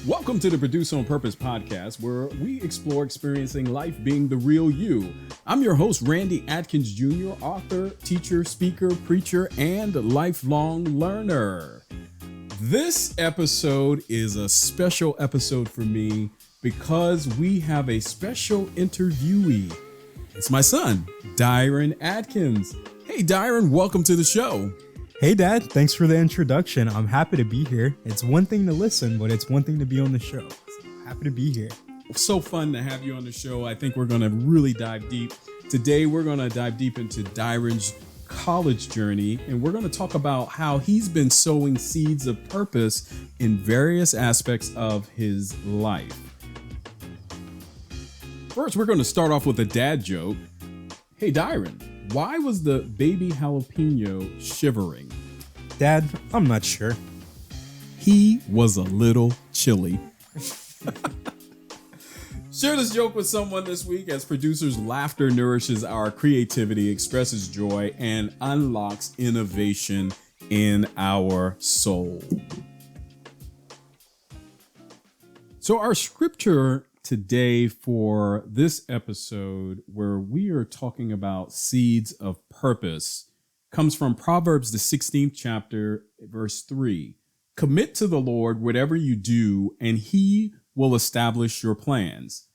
Welcome to the Produce on Purpose podcast, where we explore experiencing life being the real you. I'm your host, Randy Adkins Jr., author, teacher, speaker, preacher, and lifelong learner. This episode is a special episode for me because we have a special interviewee. It's my son, Dyran Adkins. Hey, Dyran, welcome to the show. Hey Dad, thanks for the introduction. I'm happy to be here. It's one thing to listen, but it's one thing to be on the show. So happy to be here. So fun to have you on the show. I think we're going to really dive deep. Today, we're going to dive deep into Dyran's college journey, and we're going to talk about how he's been sowing seeds of purpose in various aspects of his life. First, we're going to start off with a dad joke. Hey, Dyran, why was the baby jalapeno shivering? Dad, I'm not sure. He was a little chilly. Share this joke with someone this week, as producers, laughter nourishes our creativity, expresses joy, and unlocks innovation in our soul. So our scripture today for this episode, where we are talking about seeds of purpose, comes from Proverbs, the 16th chapter, verse 3. Commit to the Lord whatever you do, and he will establish your plans.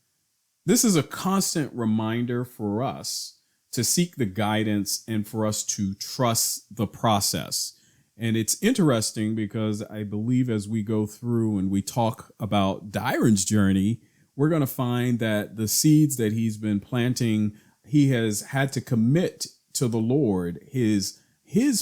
This is a constant reminder for us to seek the guidance and for us to trust the process. And it's interesting because I believe as we go through and we talk about Dyran's journey, we're going to find that the seeds that he's been planting, he has had to commit to the Lord, his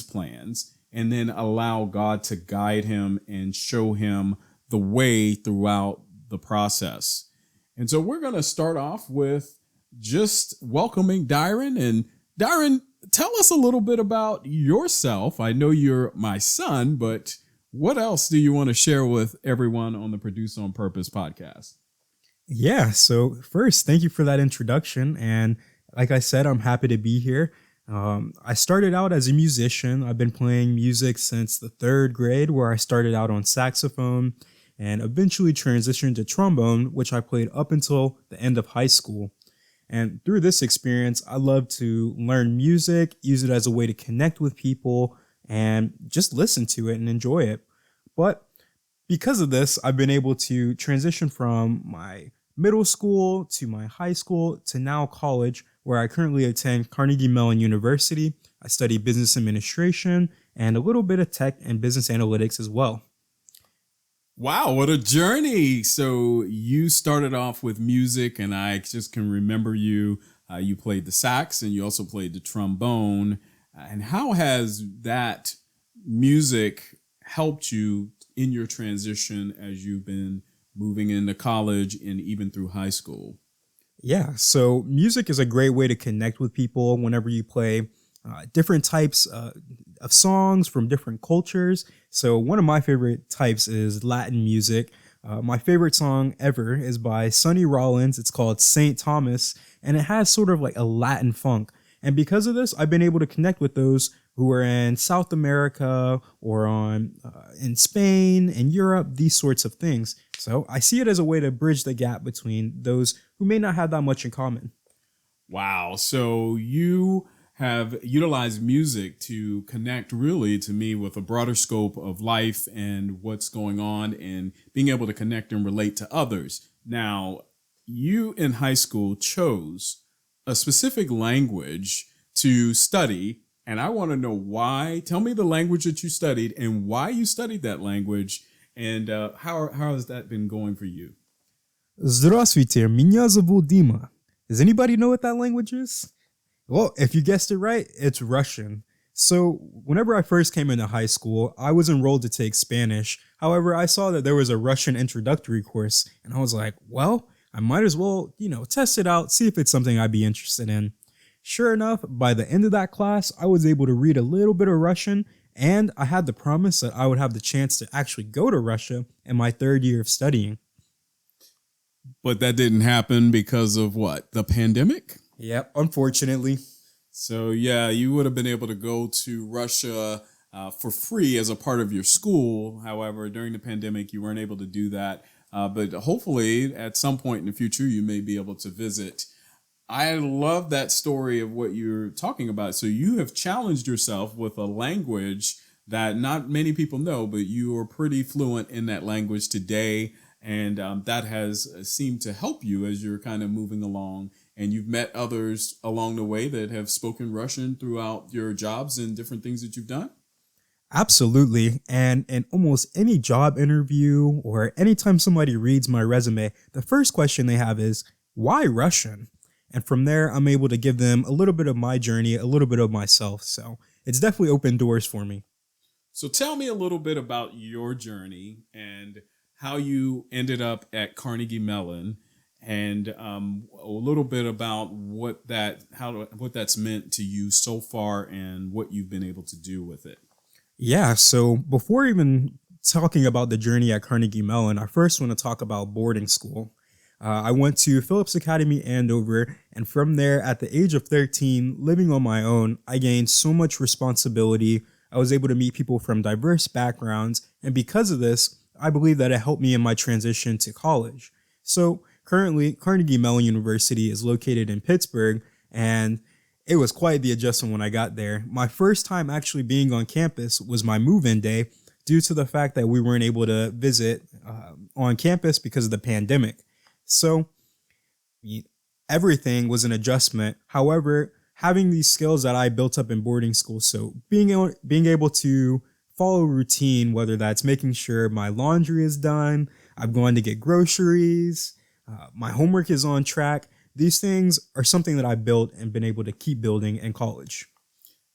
plans, and then allow God to guide him and show him the way throughout the process. And so we're going to start off with just welcoming Dyran. And Dyran, tell us a little bit about yourself. I know you're my son, but what else do you want to share with everyone on the Produce on Purpose podcast? Yeah, so first, thank you for that introduction. And like I said, I'm happy to be here. I started out as a musician. I've been playing music since the third grade, where I started out on saxophone and eventually transitioned to trombone, which I played up until the end of high school. And through this experience, I love to learn music, use it as a way to connect with people, and just listen to it and enjoy it. But because of this, I've been able to transition from my middle school to my high school to now college, where I currently attend Carnegie Mellon University. I study business administration and a little bit of tech and business analytics as well. Wow, what a journey. So you started off with music, and I just can remember you. You played the sax and you also played the trombone. And how has that music helped you in your transition as you've been moving into college and even through high school? Yeah, so music is a great way to connect with people whenever you play different types of songs from different cultures. So one of my favorite types is Latin music. My favorite song ever is by Sonny Rollins. It's called St. Thomas, and it has sort of like a Latin funk. And because of this, I've been able to connect with those who are in South America or in Spain and Europe, these sorts of things. So I see it as a way to bridge the gap between those who may not have that much in common. Wow. So you have utilized music to connect really to me with a broader scope of life and what's going on and being able to connect and relate to others. Now, you in high school chose a specific language to study, and I want to know why. Tell me the language that you studied and why you studied that language, and how has that been going for you? Здравствуйте, меня зовут Дима. Does anybody know what that language is? Well, if you guessed it right, it's Russian. So whenever I first came into high school, I was enrolled to take Spanish. However, I saw that there was a Russian introductory course, and I was like, well, I might as well, test it out, see if it's something I'd be interested in. Sure enough, by the end of that class, I was able to read a little bit of Russian, and I had the promise that I would have the chance to actually go to Russia in my third year of studying. But that didn't happen because of what? The pandemic? Yep, unfortunately. So, yeah, you would have been able to go to Russia for free as a part of your school. However, during the pandemic, you weren't able to do that. but hopefully at some point in the future, you may be able to visit. I love that story of what you're talking about. So you have challenged yourself with a language that not many people know, but you are pretty fluent in that language today. And that has seemed to help you as you're kind of moving along. And you've met others along the way that have spoken Russian throughout your jobs and different things that you've done. Absolutely. And in almost any job interview or anytime somebody reads my resume, the first question they have is, why Russian? And from there, I'm able to give them a little bit of my journey, a little bit of myself. So it's definitely opened doors for me. So tell me a little bit about your journey and how you ended up at Carnegie Mellon, and a little bit about what that's meant to you so far and what you've been able to do with it. Yeah, so before even talking about the journey at Carnegie Mellon, I first want to talk about boarding school. I went to Phillips Academy Andover, and from there, at the age of 13, living on my own, I gained so much responsibility. I was able to meet people from diverse backgrounds, and because of this, I believe that it helped me in my transition to college. So currently, Carnegie Mellon University is located in Pittsburgh, and it was quite the adjustment when I got there. My first time actually being on campus was my move-in day due to the fact that we weren't able to visit on campus because of the pandemic. So everything was an adjustment. However, having these skills that I built up in boarding school, so being able to follow a routine, whether that's making sure my laundry is done, I'm going to get groceries, my homework is on track. These things are something that I built and been able to keep building in college.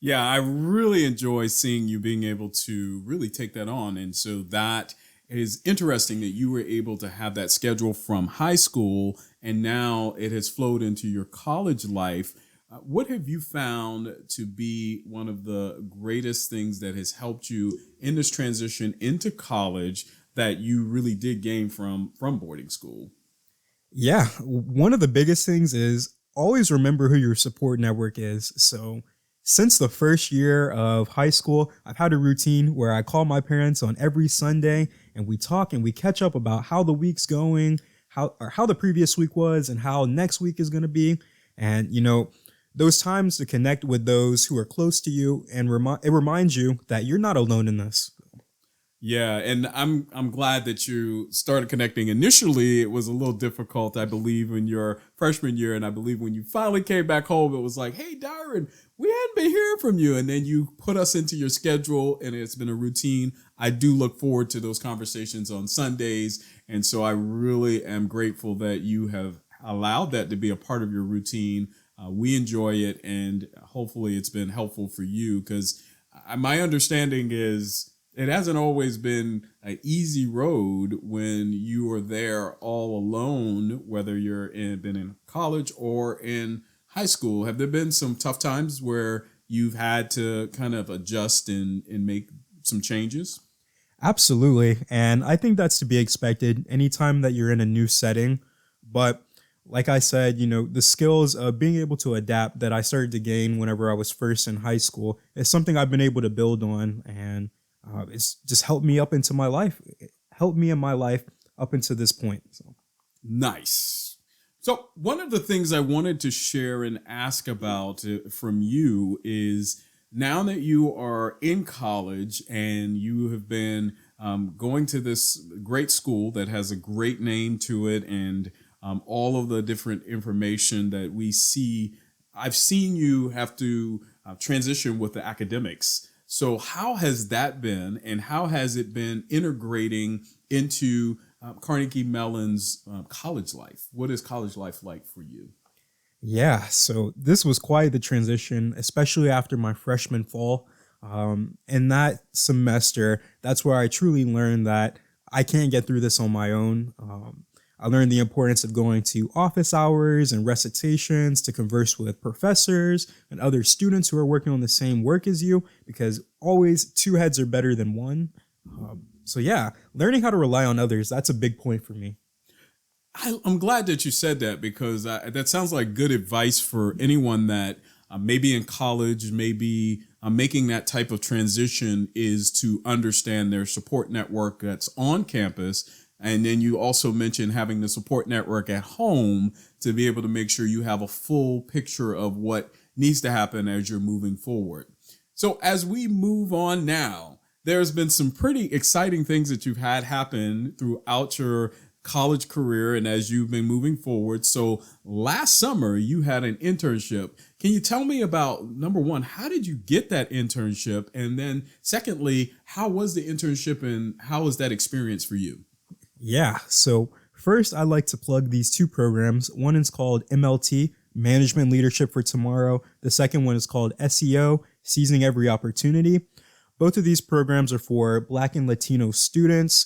Yeah, I really enjoy seeing you being able to really take that on. And so that is interesting that you were able to have that schedule from high school and now it has flowed into your college life. What have you found to be one of the greatest things that has helped you in this transition into college that you really did gain from boarding school? Yeah, one of the biggest things is always remember who your support network is. So since the first year of high school, I've had a routine where I call my parents on every Sunday and we talk and we catch up about how the week's going, how the previous week was and how next week is going to be. And, those times to connect with those who are close to you and it reminds you that you're not alone in this. Yeah, and I'm glad that you started connecting. Initially, it was a little difficult, I believe, in your freshman year, and I believe when you finally came back home, it was like, "Hey, Dyran, we hadn't been hearing from you," and then you put us into your schedule, and it's been a routine. I do look forward to those conversations on Sundays, and so I really am grateful that you have allowed that to be a part of your routine. We enjoy it, and hopefully, it's been helpful for you because my understanding is it hasn't always been an easy road when you are there all alone, whether been in college or in high school. Have there been some tough times where you've had to kind of adjust and make some changes? Absolutely. And I think that's to be expected anytime that you're in a new setting. But like I said, the skills of being able to adapt that I started to gain whenever I was first in high school is something I've been able to build on. And it's just helped me up into my life. It helped me in my life up into this point. So. Nice. So one of the things I wanted to share and ask about from you is now that you are in college and you have been going to this great school that has a great name to it and all of the different information that we see, I've seen you have to transition with the academics. So how has that been and how has it been integrating into Carnegie Mellon's college life? What is college life like for you? Yeah, so this was quite the transition, especially after my freshman fall. In that semester, that's where I truly learned that I can't get through this on my own. I learned the importance of going to office hours and recitations to converse with professors and other students who are working on the same work as you, because always two heads are better than one. So yeah, learning how to rely on others, that's a big point for me. I'm glad that you said that because that sounds like good advice for anyone that maybe in college, maybe making that type of transition is to understand their support network that's on campus And then you also mentioned having the support network at home to be able to make sure you have a full picture of what needs to happen as you're moving forward. So as we move on now, there's been some pretty exciting things that you've had happen throughout your college career and as you've been moving forward. So last summer you had an internship. Can you tell me about, number one, how did you get that internship? And then secondly, how was the internship and how was that experience for you? Yeah, so first I'd like to plug these two programs. One is called MLT, Management Leadership for Tomorrow. The second one is called SEO, Seizing Every Opportunity. Both of these programs are for Black and Latino students,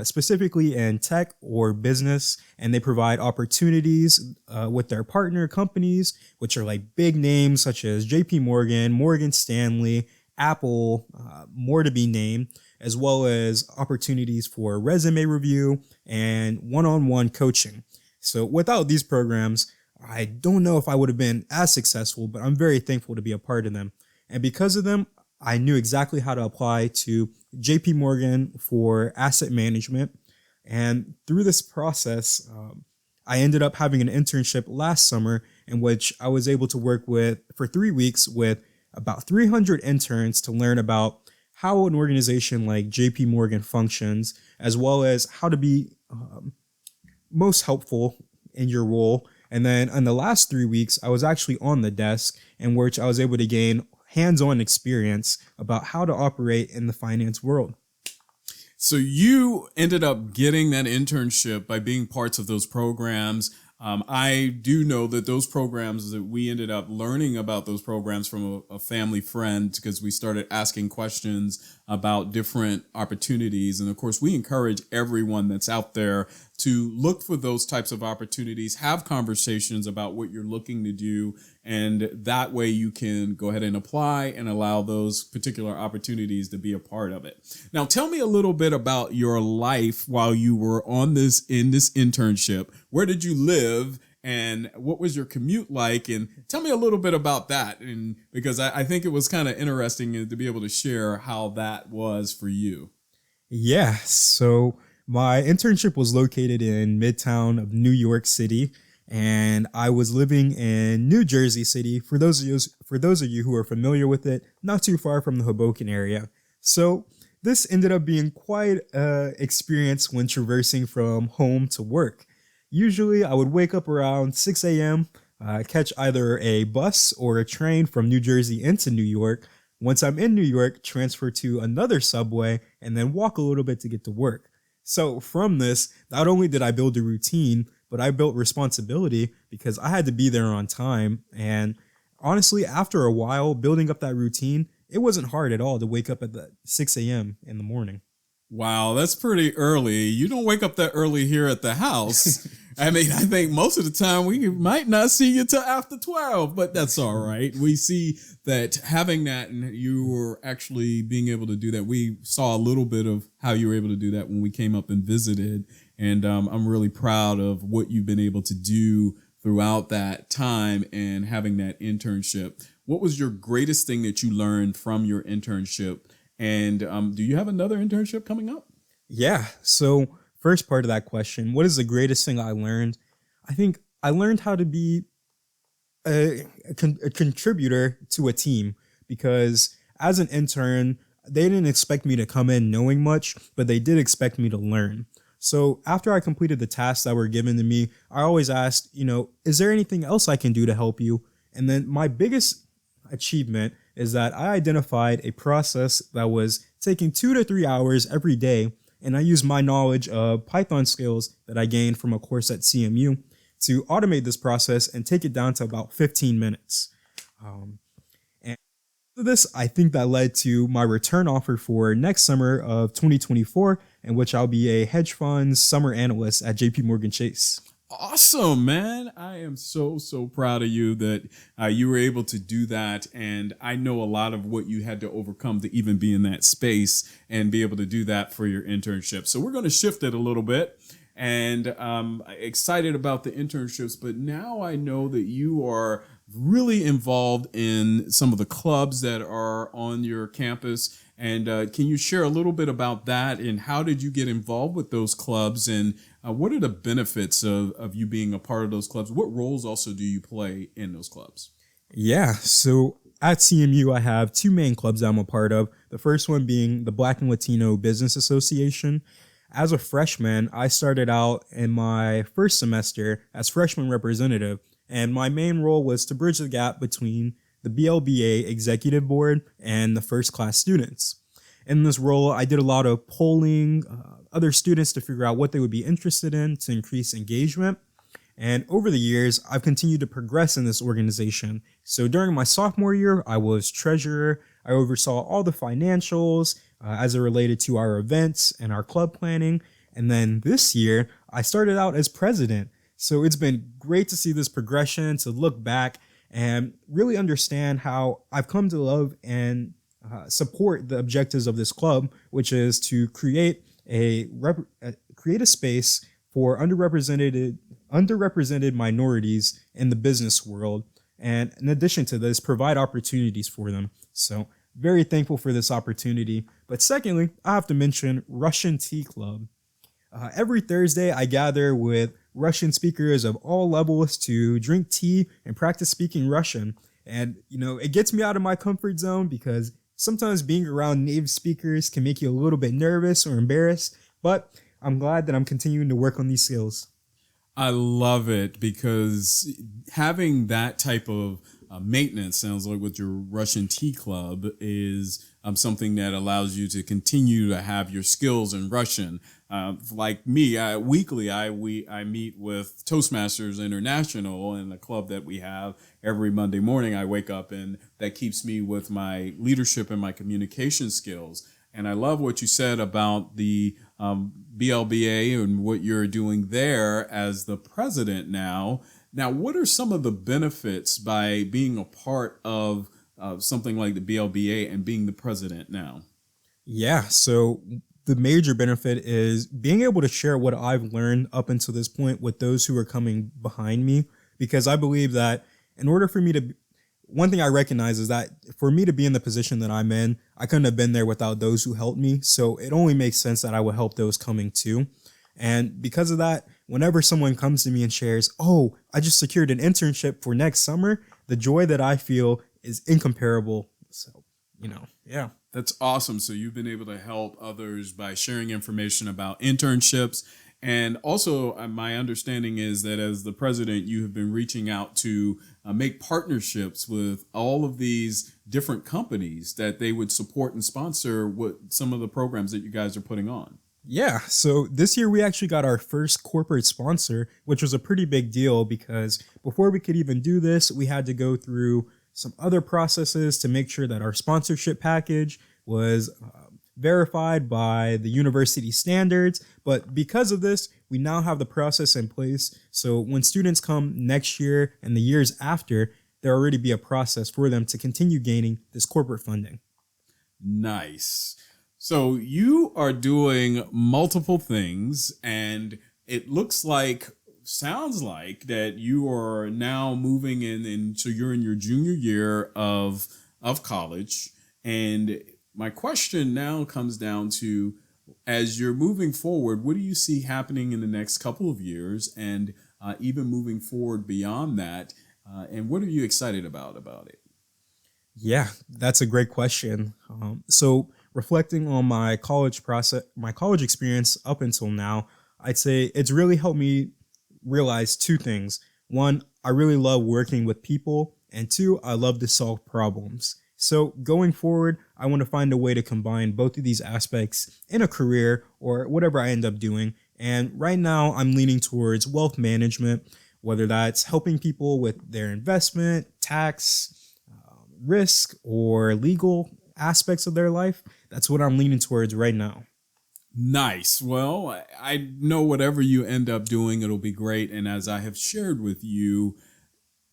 specifically in tech or business, and they provide opportunities with their partner companies, which are like big names such as JP Morgan, Morgan Stanley, Apple, more to be named, as well as opportunities for resume review and one-on-one coaching. So without these programs, I don't know if I would have been as successful, but I'm very thankful to be a part of them. And because of them, I knew exactly how to apply to JP Morgan for asset management. And through this process, I ended up having an internship last summer in which I was able to work with for 3 weeks with about 300 interns to learn about how an organization like JP Morgan functions, as well as how to be most helpful in your role. And then in the last 3 weeks, I was actually on the desk in which I was able to gain hands-on experience about how to operate in the finance world. So you ended up getting that internship by being parts of those programs. I do know that those programs that we ended up learning about those programs from a family friend because we started asking questions about different opportunities. And of course, we encourage everyone that's out there to look for those types of opportunities, have conversations about what you're looking to do. And that way you can go ahead and apply and allow those particular opportunities to be a part of it. Now, tell me a little bit about your life while you were in this internship. Where did you live and what was your commute like? And tell me a little bit about that. And because I think it was kind of interesting to be able to share how that was for you. Yeah, so my internship was located in Midtown of New York City, and I was living in New Jersey City. For those of you who are familiar with it, not too far from the Hoboken area. So this ended up being quite an experience when traversing from home to work. Usually I would wake up around 6 a.m., catch either a bus or a train from New Jersey into New York. Once I'm in New York, transfer to another subway and then walk a little bit to get to work. So from this, not only did I build a routine, but I built responsibility because I had to be there on time. And honestly, after a while building up that routine, it wasn't hard at all to wake up at 6 a.m. in the morning. Wow, that's pretty early. You don't wake up that early here at the house. I mean, I think most of the time we might not see you till after 12, but that's all right. We see that having that and you were actually being able to do that. We saw a little bit of how you were able to do that when we came up and visited. And I'm really proud of what you've been able to do throughout that time and having that internship. What was your greatest thing that you learned from your internship? And do you have another internship coming up? Yeah. So first part of that question, what is the greatest thing I learned? I think I learned how to be a contributor to a team because as an intern, they didn't expect me to come in knowing much, but they did expect me to learn. So after I completed the tasks that were given to me, I always asked, is there anything else I can do to help you? And then my biggest achievement is that I identified a process that was taking 2 to 3 hours every day, and I used my knowledge of Python skills that I gained from a course at CMU to automate this process and take it down to about 15 minutes. And this, I think that led to my return offer for next summer of 2024, in which I'll be a hedge fund summer analyst at JP Morgan Chase. Awesome, man. I am so proud of you that you were able to do that. And I know a lot of what you had to overcome to even be in that space and be able to do that for your internship. So we're going to shift it a little bit and excited about the internships. But now I know that you are really involved in some of the clubs that are on your campus. And can you share a little bit about that and how did you get involved with those clubs and what are the benefits of you being a part of those clubs? What roles also do you play in those clubs? Yeah, so at CMU, I have two main clubs I'm a part of. The first one being the Black and Latino Business Association. As a freshman, I started out in my first semester as freshman representative, and my main role was to bridge the gap between the BLBA executive board and the first class students. In this role, I did a lot of polling other students to figure out what they would be interested in to increase engagement. And over the years, I've continued to progress in this organization. So during my sophomore year, I was treasurer. I oversaw all the financials as it related to our events and our club planning. And then this year, I started out as president. So it's been great to see this progression, to look back and really understand how I've come to love and support the objectives of this club, which is to create a space for underrepresented minorities in the business world. And in addition to this, provide opportunities for them. So very thankful for this opportunity. But secondly, I have to mention Russian Tea Club. Every Thursday, I gather with Russian speakers of all levels to drink tea and practice speaking Russian. And, it gets me out of my comfort zone because sometimes being around native speakers can make you a little bit nervous or embarrassed. But I'm glad that I'm continuing to work on these skills. I love it because having that type of maintenance, sounds like with your Russian Tea Club, is something that allows you to continue to have your skills in Russian. Like me, weekly I meet with Toastmasters International in a club that we have every Monday morning. I wake up and that keeps me with my leadership and my communication skills. And I love what you said about the BLBA and what you're doing there as the president now. Now, what are some of the benefits by being a part of something like the BLBA and being the president now? Yeah, so the major benefit is being able to share what I've learned up until this point with those who are coming behind me, because I believe that in order for me to one thing I recognize is that for me to be in the position that I'm in, I couldn't have been there without those who helped me. So it only makes sense that I would help those coming too. And because of that, whenever someone comes to me and shares, oh, I just secured an internship for next summer, the joy that I feel is incomparable. So, yeah. That's awesome. So you've been able to help others by sharing information about internships. And also, my understanding is that as the president, you have been reaching out to make partnerships with all of these different companies that they would support and sponsor some of the programs that you guys are putting on. Yeah, so this year we actually got our first corporate sponsor, which was a pretty big deal because before we could even do this, we had to go through some other processes to make sure that our sponsorship package was verified by the university standards. But because of this, we now have the process in place. So when students come next year and the years after, there already be a process for them to continue gaining this corporate funding. Nice. So you are doing multiple things, and it sounds like that you are now moving in, so you're in your junior year of college. And my question now comes down to, as you're moving forward, what do you see happening in the next couple of years and even moving forward beyond that? And what are you excited about it? Yeah, that's a great question. So reflecting on my college experience up until now, I'd say it's really helped me realize two things. One, I really love working with people. And two, I love to solve problems. So going forward, I want to find a way to combine both of these aspects in a career or whatever I end up doing. And right now I'm leaning towards wealth management, whether that's helping people with their investment, tax, risk, or legal aspects of their life. That's what I'm leaning towards right now. Nice. Well, I know whatever you end up doing, it'll be great. And as I have shared with you,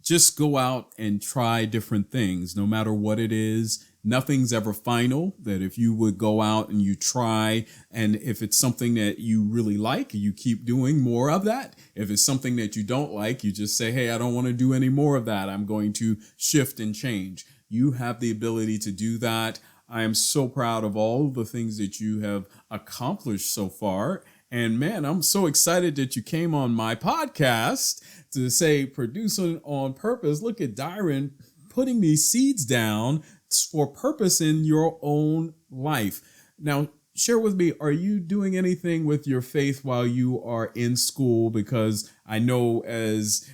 just go out and try different things, no matter what it is. Nothing's ever final. That if you would go out and you try, and if it's something that you really like, you keep doing more of that. If it's something that you don't like, you just say, hey, I don't want to do any more of that. I'm going to shift and change. You have the ability to do that. I am so proud of all the things that you have accomplished so far. And man, I'm so excited that you came on my podcast to say producing on purpose. Look at Dyran putting these seeds down for purpose in your own life. Now, share with me, are you doing anything with your faith while you are in school? Because I know as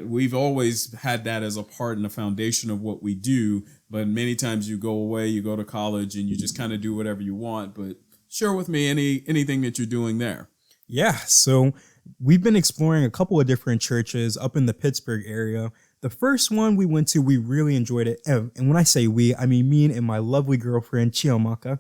we've always had that as a part and a foundation of what we do, but many times you go away, you go to college and you just kind of do whatever you want. But share with me anything that you're doing there. Yeah, so we've been exploring a couple of different churches up in the Pittsburgh area. The first one we went to, we really enjoyed it. And when I say we, I mean me and my lovely girlfriend, Chiamaka.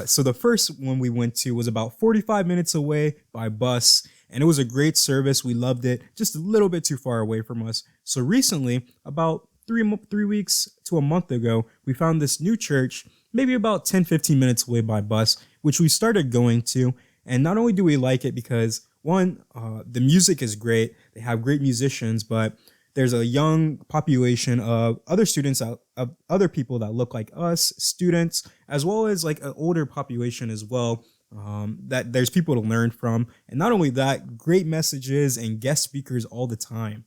So the first one we went to was about 45 minutes away by bus, and it was a great service. We loved it, just a little bit too far away from us. So recently, about 3 weeks to a month ago, we found this new church, maybe about 10-15 minutes away by bus, which we started going to. And not only do we like it because, one, the music is great, they have great musicians, but there's a young population of other students, of other people that look like us, students, as well as like an older population as well, that there's people to learn from. And not only that, great messages and guest speakers all the time.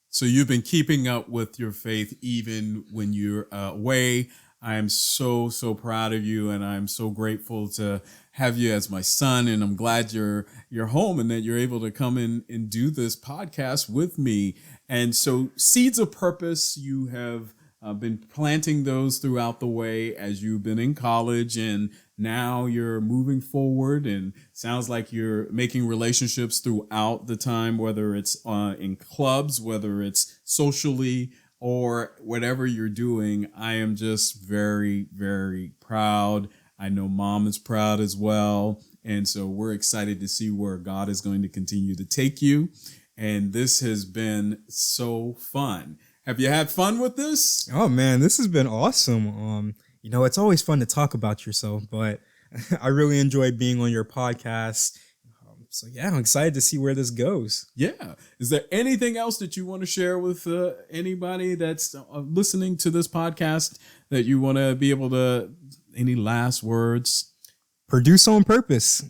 So you've been keeping up with your faith even when you're away. I am so proud of you, and I'm so grateful to have you as my son, and I'm glad you're home and that you're able to come in and do this podcast with me. And so Seeds of Purpose, you have been planting those throughout the way as you've been in college, and now you're moving forward, and sounds like you're making relationships throughout the time, whether it's in clubs, whether it's socially, or whatever you're doing. I am just very, very proud. I know Mom is proud as well. And so we're excited to see where God is going to continue to take you. And this has been so fun. Have you had fun with this? Oh man, this has been awesome. It's always fun to talk about yourself, but I really enjoy being on your podcast. So yeah, I'm excited to see where this goes. Yeah. Is there anything else that you want to share with anybody that's listening to this podcast that you want to be able to, any last words? Produce on purpose.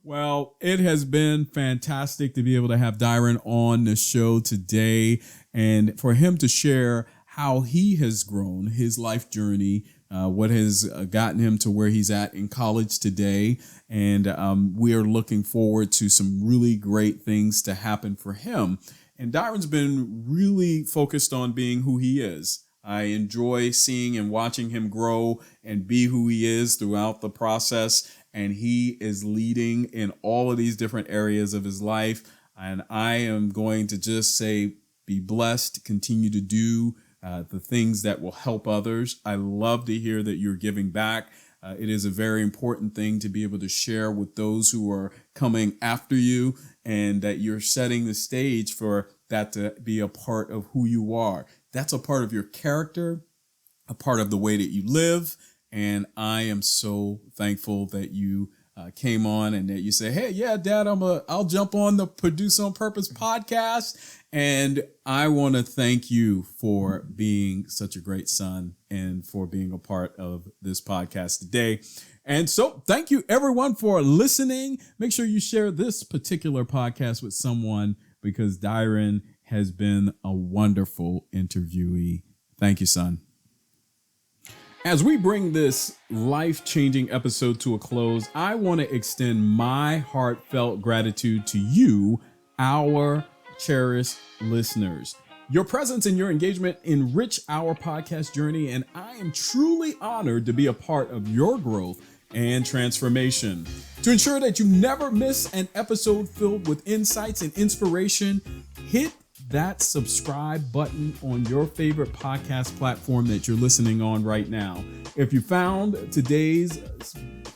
Well, it has been fantastic to be able to have Dyran on the show today and for him to share how he has grown, his life journey, what has gotten him to where he's at in college today. And we are looking forward to some really great things to happen for him. And Dyran's been really focused on being who he is. I enjoy seeing and watching him grow and be who he is throughout the process. And he is leading in all of these different areas of his life. And I am going to just say, be blessed, continue to do the things that will help others. I love to hear that you're giving back. It is a very important thing to be able to share with those who are coming after you, and that you're setting the stage for that to be a part of who you are. That's a part of your character, a part of the way that you live. And I am so thankful that you came on and that you say, hey, yeah, Dad, I'll jump on the Produce on Purpose podcast. And I want to thank you for being such a great son and for being a part of this podcast today. And so thank you, everyone, for listening. Make sure you share this particular podcast with someone, because Dyran has been a wonderful interviewee. Thank you, son. As we bring this life-changing episode to a close, I want to extend my heartfelt gratitude to you, our cherished listeners. Your presence and your engagement enrich our podcast journey, and I am truly honored to be a part of your growth and transformation. To ensure that you never miss an episode filled with insights and inspiration, hit that subscribe button on your favorite podcast platform that you're listening on right now. If you found today's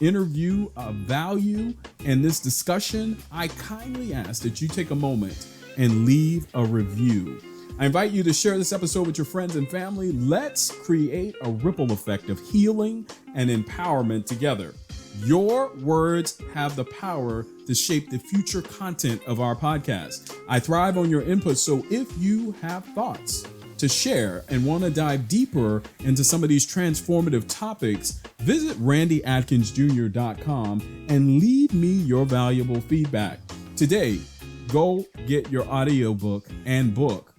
interview of value and this discussion, I kindly ask that you take a moment and leave a review. I invite you to share this episode with your friends and family. Let's create a ripple effect of healing and empowerment together. Your words have the power to shape the future content of our podcast. I thrive on your input, so if you have thoughts, to share and want to dive deeper into some of these transformative topics, visit randyadkinsjr.com and leave me your valuable feedback. Today, go get your audiobook and book,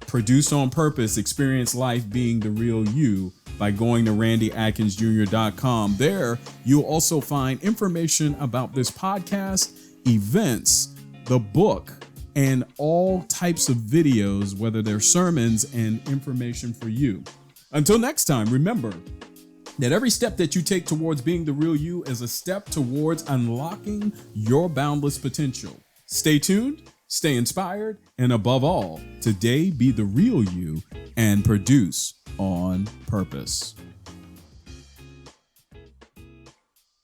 Produce on Purpose, Experience Life Being the Real You, by going to randyadkinsjr.com. There, you'll also find information about this podcast, events, the book, and all types of videos, whether they're sermons and information for you. Until next time, remember that every step that you take towards being the real you is a step towards unlocking your boundless potential. Stay tuned, stay inspired, and above all, today be the real you and produce on purpose.